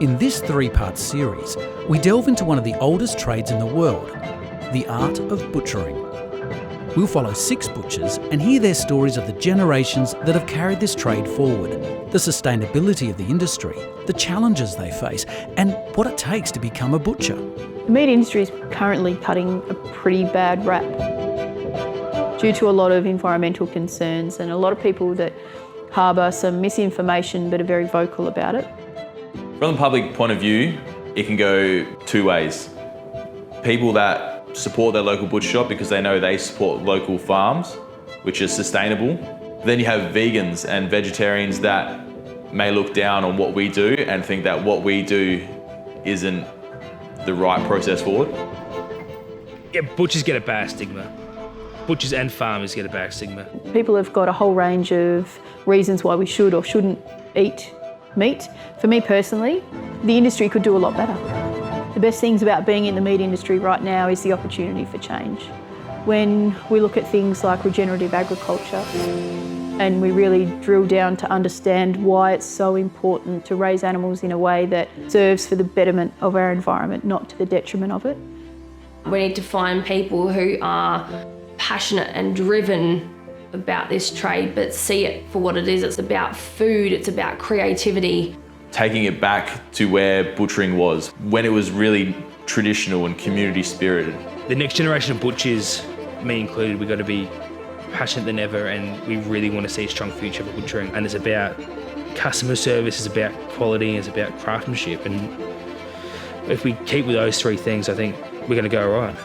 In this three-part series, we delve into one of the oldest trades in the world, the art of butchering. We'll follow 6 butchers and hear their stories of the generations that have carried this trade forward, the sustainability of the industry, the challenges they face, and what it takes to become a butcher. The meat industry is currently cutting a pretty bad rap due to a lot of environmental concerns and a lot of people that harbour some misinformation but are very vocal about it. From the public point of view, it can go 2 ways. People that support their local butcher shop because they know they support local farms, which is sustainable. Then you have vegans and vegetarians that may look down on what we do and think that what we do isn't the right process forward. Yeah, butchers get a bad stigma. Butchers and farmers get a bad stigma. People have got a whole range of reasons why we should or shouldn't eat meat. For me personally, the industry could do a lot better. The best things about being in the meat industry right now is the opportunity for change. When we look at things like regenerative agriculture and we really drill down to understand why it's so important to raise animals in a way that serves for the betterment of our environment, not to the detriment of it. We need to find people who are passionate and driven about this trade, but see it for what it is. It's about food, it's about creativity. Taking it back to where butchering was, when it was really traditional and community spirited. The next generation of butchers, me included, we've got to be passionate than ever, and we really want to see a strong future for butchering. And it's about customer service, it's about quality, it's about craftsmanship. And if we keep with those 3 things, I think we're going to go all right.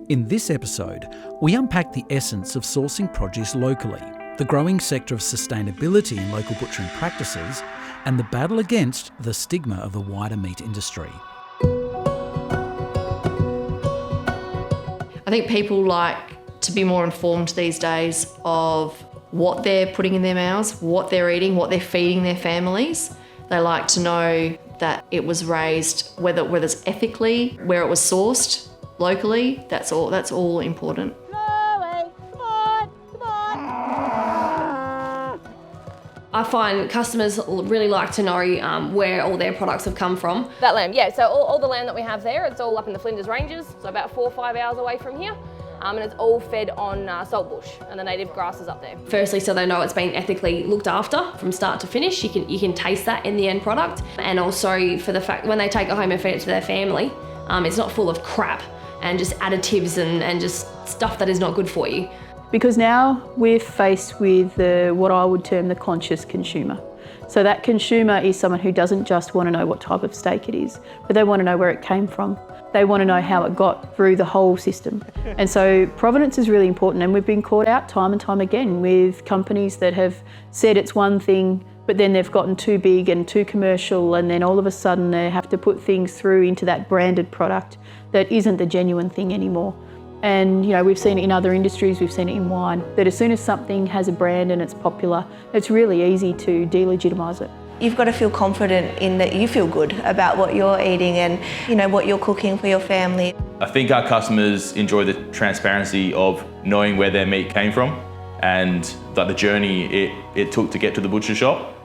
In this episode, we unpack the essence of sourcing produce locally, the growing sector of sustainability in local butchering practices, and the battle against the stigma of the wider meat industry. I think people like to be more informed these days of what they're putting in their mouths, what they're eating, what they're feeding their families. They like to know that it was raised, whether it's ethically, where it was sourced, locally. That's all important. I find customers really like to know where all their products have come from. That lamb, yeah, so all the lamb that we have there, it's all up in the Flinders Ranges, so about 4 or 5 hours away from here. And it's all fed on saltbush and the native grasses up there. Firstly, so they know it's been ethically looked after from start to finish. You can taste that in the end product. And also for the fact when they take it home and feed it to their family, it's not full of crap and just additives and just stuff that is not good for you. Because now we're faced with what I would term the conscious consumer. So that consumer is someone who doesn't just want to know what type of steak it is, but they want to know where it came from. They want to know how it got through the whole system. And so provenance is really important, and we've been caught out time and time again with companies that have said it's one thing, but then they've gotten too big and too commercial, and then all of a sudden they have to put things through into that branded product that isn't the genuine thing anymore. And we've seen it in other industries, we've seen it in wine, that as soon as something has a brand and it's popular, it's really easy to delegitimise it. You've got to feel confident in that you feel good about what you're eating and what you're cooking for your family. I think our customers enjoy the transparency of knowing where their meat came from and like the journey it took to get to the butcher shop.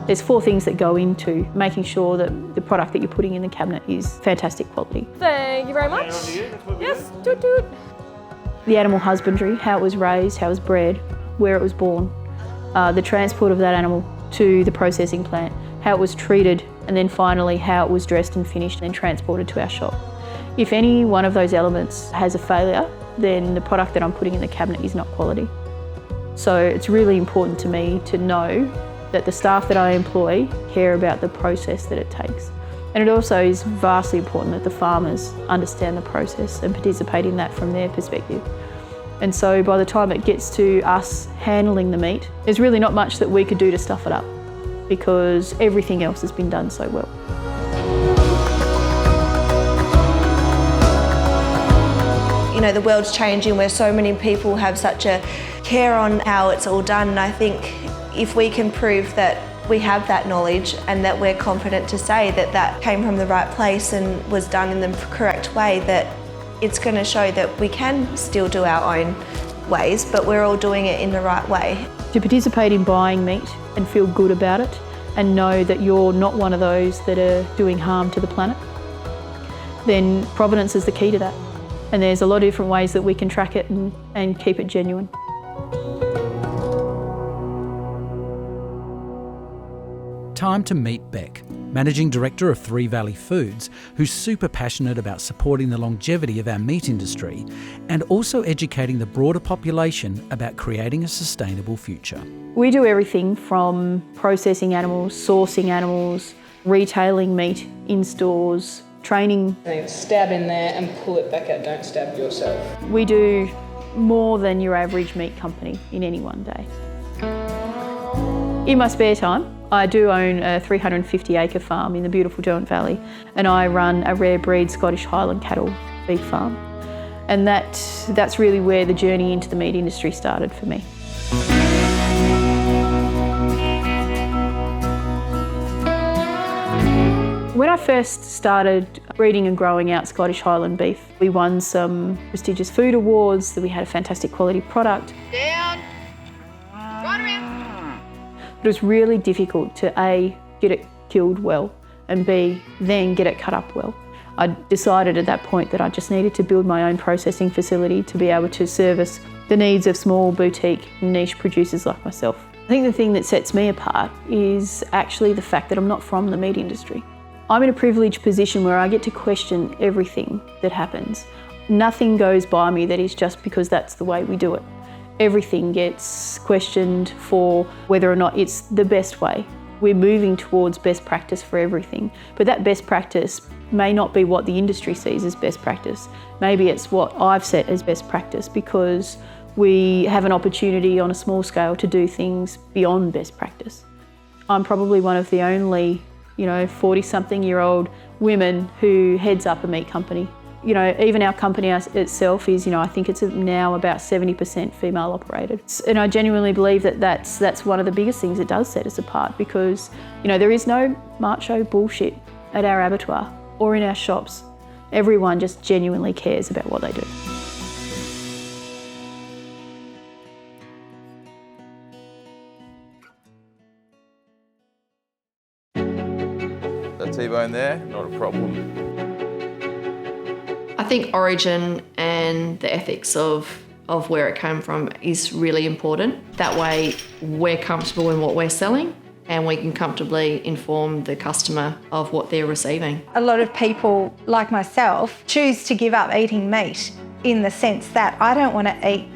There's 4 things that go into making sure that the product that you're putting in the cabinet is fantastic quality. Thank you very much. Yes, toot toot. The animal husbandry, how it was raised, how it was bred, where it was born, the transport of that animal to the processing plant, how it was treated, and then finally how it was dressed and finished and transported to our shop. If any one of those elements has a failure, then the product that I'm putting in the cabinet is not quality. So it's really important to me to know that the staff that I employ care about the process that it takes. And it also is vastly important that the farmers understand the process and participate in that from their perspective. And so by the time it gets to us handling the meat, there's really not much that we could do to stuff it up. because everything else has been done so well. You know, the world's changing where so many people have such a care on how it's all done, and I think if we can prove that we have that knowledge and that we're confident to say that that came from the right place and was done in the correct way, that it's going to show that we can still do our own ways, but we're all doing it in the right way. To participate in buying meat and feel good about it and know that you're not one of those that are doing harm to the planet, then provenance is the key to that. And there's a lot of different ways that we can track it and keep it genuine. Time to meet Beck, Managing Director of Three Valley Foods, who's super passionate about supporting the longevity of our meat industry and also educating the broader population about creating a sustainable future. We do everything from processing animals, sourcing animals, retailing meat in stores, training. Stab in there and pull it back out, don't stab yourself. We do more than your average meat company in any one day. In my spare time, I do own a 350-acre farm in the beautiful Derwent Valley, and I run a rare breed Scottish Highland cattle beef farm. And that's really where the journey into the meat industry started for me. When I first started breeding and growing out Scottish Highland beef, we won some prestigious food awards, that we had a fantastic quality product. Down. Right around. But it was really difficult to A, get it killed well, and B, then get it cut up well. I decided at that point that I just needed to build my own processing facility to be able to service the needs of small boutique niche producers like myself. I think the thing that sets me apart is actually the fact that I'm not from the meat industry. I'm in a privileged position where I get to question everything that happens. Nothing goes by me that is just because that's the way we do it. Everything gets questioned for whether or not it's the best way. We're moving towards best practice for everything, but that best practice may not be what the industry sees as best practice. Maybe it's what I've set as best practice because we have an opportunity on a small scale to do things beyond best practice. I'm probably one of the only 40-something-year-old women who heads up a meat company. Even our company itself is, I think it's now about 70% female operated. And I genuinely believe that that's one of the biggest things that does set us apart because, there is no macho bullshit at our abattoir or in our shops. Everyone just genuinely cares about what they do. That T-bone there, not a problem. I think origin and the ethics of where it came from is really important. That way we're comfortable in what we're selling and we can comfortably inform the customer of what they're receiving. A lot of people, like myself, choose to give up eating meat in the sense that I don't want to eat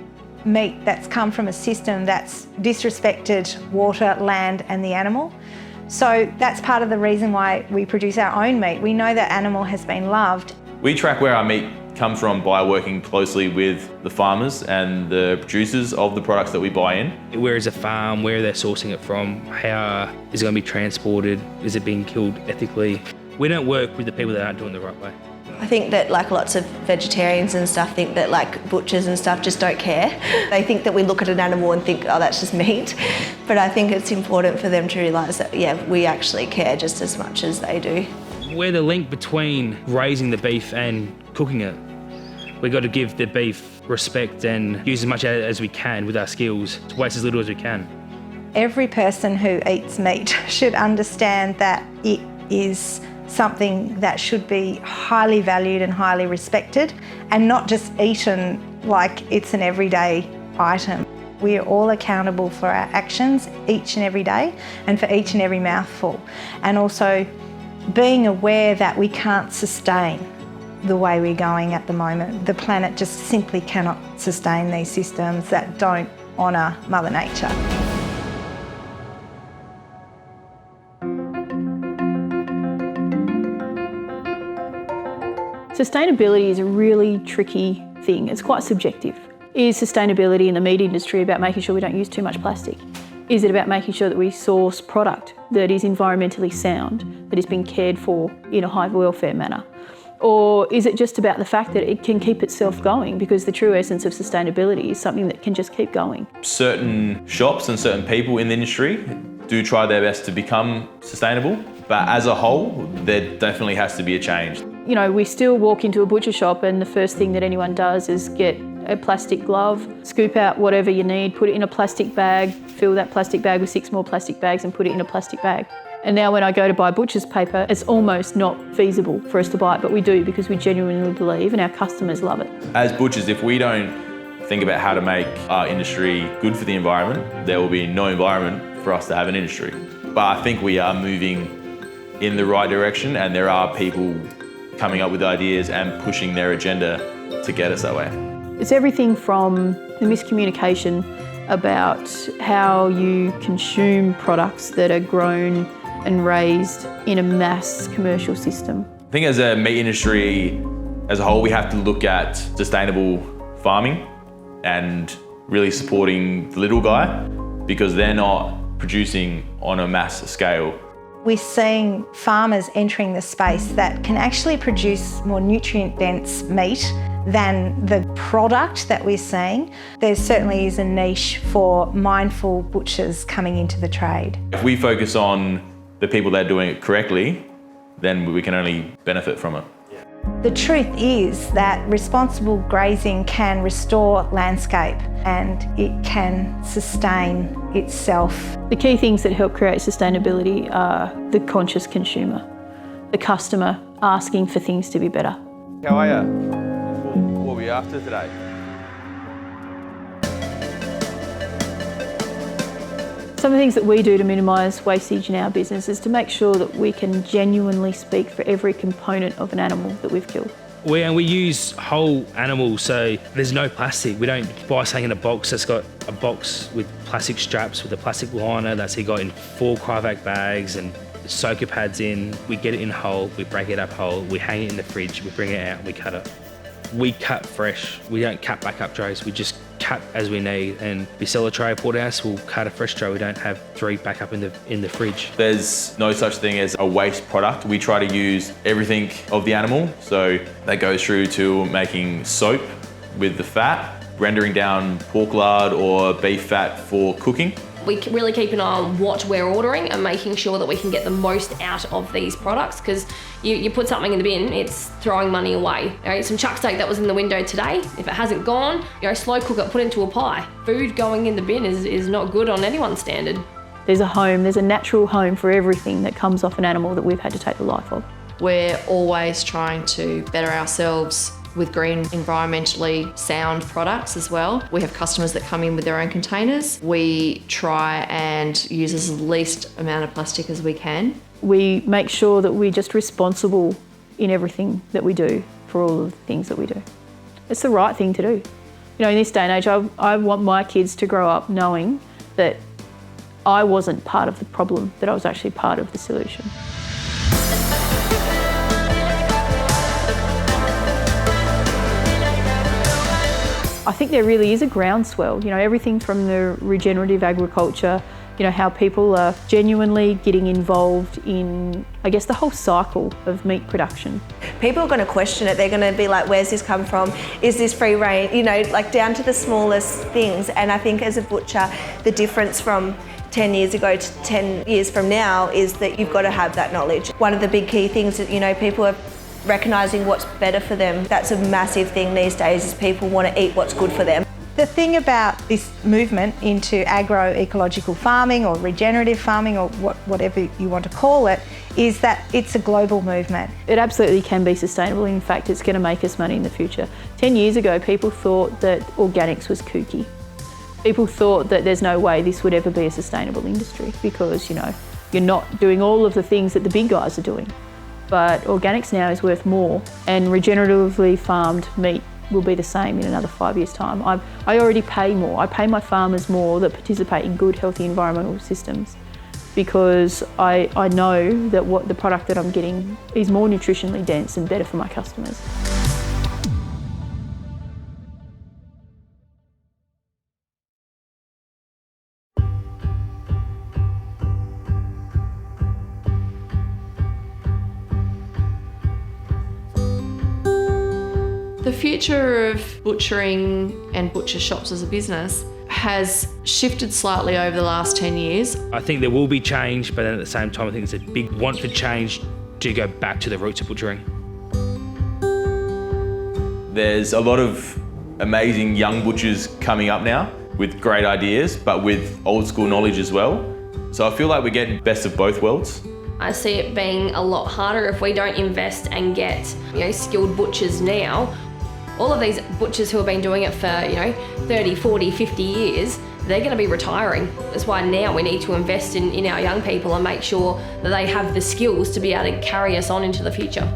meat that's come from a system that's disrespected water, land and the animal. So that's part of the reason why we produce our own meat. We know that animal has been loved. We track where our meat comes from by working closely with the farmers and the producers of the products that we buy in. Where is a farm? Where are they sourcing it from? How is it going to be transported? Is it being killed ethically? We don't work with the people that aren't doing it the right way. I think that lots of vegetarians and stuff think that butchers and stuff just don't care. They think that we look at an animal and think, oh, that's just meat. But I think it's important for them to realise that, we actually care just as much as they do. We're the link between raising the beef and cooking it. We've got to give the beef respect and use as much as we can with our skills to waste as little as we can. Every person who eats meat should understand that it is something that should be highly valued and highly respected and not just eaten like it's an everyday item. We are all accountable for our actions each and every day and for each and every mouthful. And also being aware that we can't sustain the way we're going at the moment. The planet just simply cannot sustain these systems that don't honour Mother Nature. Sustainability is a really tricky thing. It's quite subjective. Is sustainability in the meat industry about making sure we don't use too much plastic? Is it about making sure that we source product that is environmentally sound, that is being cared for in a high welfare manner? Or is it just about the fact that it can keep itself going, because the true essence of sustainability is something that can just keep going? Certain shops and certain people in the industry do try their best to become sustainable, but as a whole, there definitely has to be a change. You know, we still walk into a butcher shop and the first thing that anyone does is get a plastic glove, scoop out whatever you need, put it in a plastic bag, fill that plastic bag with 6 more plastic bags and put it in a plastic bag. And now when I go to buy butcher's paper, it's almost not feasible for us to buy it, but we do because we genuinely believe and our customers love it. As butchers, if we don't think about how to make our industry good for the environment, there will be no environment for us to have an industry. But I think we are moving in the right direction, and there are people coming up with ideas and pushing their agenda to get us that way. It's everything from the miscommunication about how you consume products that are grown and raised in a mass commercial system. I think as a meat industry as a whole, we have to look at sustainable farming and really supporting the little guy, because they're not producing on a mass scale. We're seeing farmers entering the space that can actually produce more nutrient-dense meat than the product that we're seeing. There certainly is a niche for mindful butchers coming into the trade. If we focus on the people that are doing it correctly, then we can only benefit from it. The truth is that responsible grazing can restore landscape and it can sustain itself. The key things that help create sustainability are the conscious consumer, the customer asking for things to be better. How are you? What were you after today? Some of the things that we do to minimise wastage in our business is to make sure that we can genuinely speak for every component of an animal that we've killed. We use whole animals, so there's no plastic. We don't buy something in a box that's got a box with plastic straps with a plastic liner that's got in 4 Cryovac bags and soaker pads in. We get it in whole, we break it up whole, we hang it in the fridge, we bring it out, we cut it. We cut fresh. We don't cut backup trays. We just cut as we need, and we sell a tray of porterhouse, we'll cut a fresh tray. We don't have 3 backup in the fridge. There's no such thing as a waste product. We try to use everything of the animal, so that goes through to making soap with the fat, rendering down pork lard or beef fat for cooking. We really keep an eye on what we're ordering and making sure that we can get the most out of these products, because you put something in the bin, it's throwing money away. You know, some chuck steak that was in the window today, if it hasn't gone, slow cook it, put it into a pie. Food going in the bin is not good on anyone's standard. There's a home, there's a natural home for everything that comes off an animal that we've had to take the life of. We're always trying to better ourselves with green, environmentally sound products as well. We have customers that come in with their own containers. We try and use as least amount of plastic as we can. We make sure that we're just responsible in everything that we do for all of the things that we do. It's the right thing to do. You know, in this day and age, I want my kids to grow up knowing that I wasn't part of the problem, that I was actually part of the solution. I think there really is a groundswell, everything from the regenerative agriculture, how people are genuinely getting involved in, I guess, the whole cycle of meat production. People are going to question it. They're going to be like, where's this come from? Is this free range? Like down to the smallest things. And I think as a butcher, the difference from 10 years ago to 10 years from now is that you've got to have that knowledge. One of the big key things that, people are recognising what's better for them. That's a massive thing these days, is people want to eat what's good for them. The thing about this movement into agroecological farming or regenerative farming or whatever you want to call it is that it's a global movement. It absolutely can be sustainable. In fact, it's going to make us money in the future. 10 years ago, people thought that organics was kooky. People thought that there's no way this would ever be a sustainable industry because, you're not doing all of the things that the big guys are doing. But organics now is worth more, and regeneratively farmed meat will be the same in another 5 years' time. I already pay more. I pay my farmers more that participate in good, healthy environmental systems because I know that what the product that I'm getting is more nutritionally dense and better for my customers. The future of butchering and butcher shops as a business has shifted slightly over the last 10 years. I think there will be change, but then at the same time, I think there's a big want for change to go back to the roots of butchering. There's a lot of amazing young butchers coming up now with great ideas, but with old school knowledge as well. So I feel like we're getting best of both worlds. I see it being a lot harder if we don't invest and get, skilled butchers now. All of these butchers who have been doing it for, 30, 40, 50 years, they're going to be retiring. That's why now we need to invest in our young people and make sure that they have the skills to be able to carry us on into the future.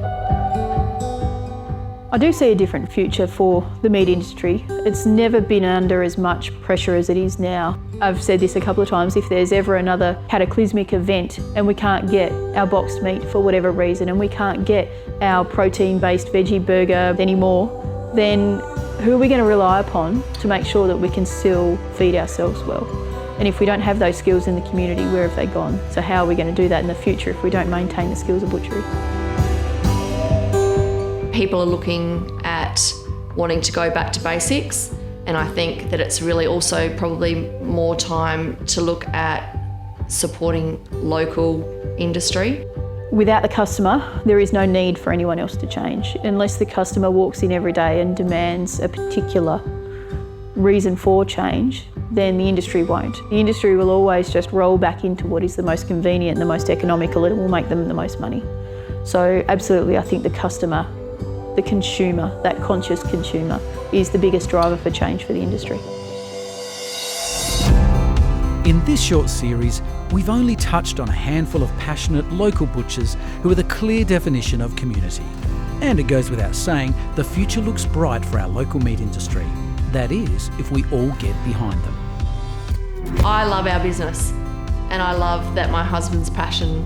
I do see a different future for the meat industry. It's never been under as much pressure as it is now. I've said this a couple of times, if there's ever another cataclysmic event and we can't get our boxed meat for whatever reason and we can't get our protein-based veggie burger anymore, then who are we going to rely upon to make sure that we can still feed ourselves well? And if we don't have those skills in the community, where have they gone? So how are we going to do that in the future if we don't maintain the skills of butchery? People are looking at wanting to go back to basics, and I think that it's really also probably more time to look at supporting local industry. Without the customer, there is no need for anyone else to change. Unless the customer walks in every day and demands a particular reason for change, then the industry won't. The industry will always just roll back into what is the most convenient and the most economical, and it will make them the most money. So absolutely, I think the customer, the consumer, that conscious consumer, is the biggest driver for change for the industry. In this short series, we've only touched on a handful of passionate local butchers who are the clear definition of community. And it goes without saying, the future looks bright for our local meat industry. That is, if we all get behind them. I love our business, and I love that my husband's passion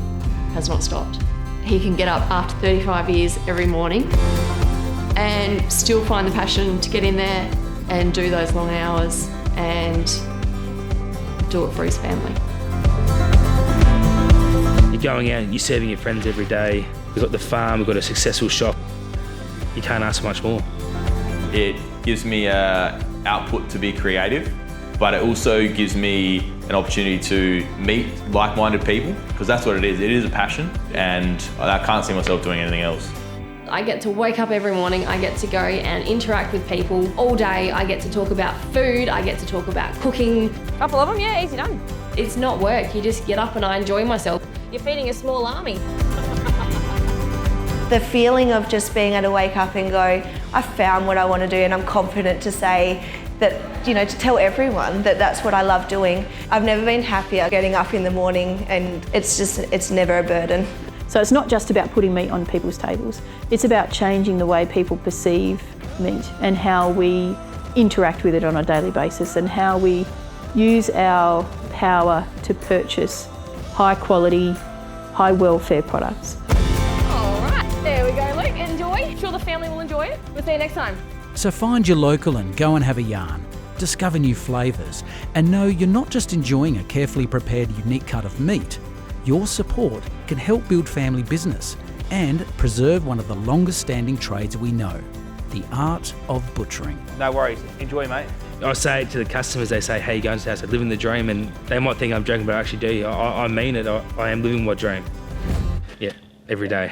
has not stopped. He can get up after 35 years every morning and still find the passion to get in there and do those long hours and do it for his family. You're going out and you're serving your friends every day. We've got the farm, we've got a successful shop. You can't ask for much more. It gives me an output to be creative, but it also gives me an opportunity to meet like-minded people, because that's what it is. It is a passion, and I can't see myself doing anything else. I get to wake up every morning, I get to go and interact with people all day. I get to talk about food, I get to talk about cooking. Couple of them, yeah, easy done. It's not work, you just get up and I enjoy myself. You're feeding a small army. The feeling of just being able to wake up and go, I found what I want to do, and I'm confident to say that, to tell everyone that that's what I love doing. I've never been happier getting up in the morning, and it's never a burden. So it's not just about putting meat on people's tables. It's about changing the way people perceive meat and how we interact with it on a daily basis, and how we use our power to purchase high quality, high welfare products. All right, there we go, Luke. Enjoy. I'm sure the family will enjoy it. We'll see you next time. So find your local and go and have a yarn. Discover new flavours, and know you're not just enjoying a carefully prepared unique cut of meat. Your support can help build family business and preserve one of the longest standing trades we know, the art of butchering. No worries, enjoy, mate. I say it to the customers, they say, hey, you going to the house, I live in the dream, and they might think I'm joking, but I actually do. I mean it, I am living my dream. Yeah, every day.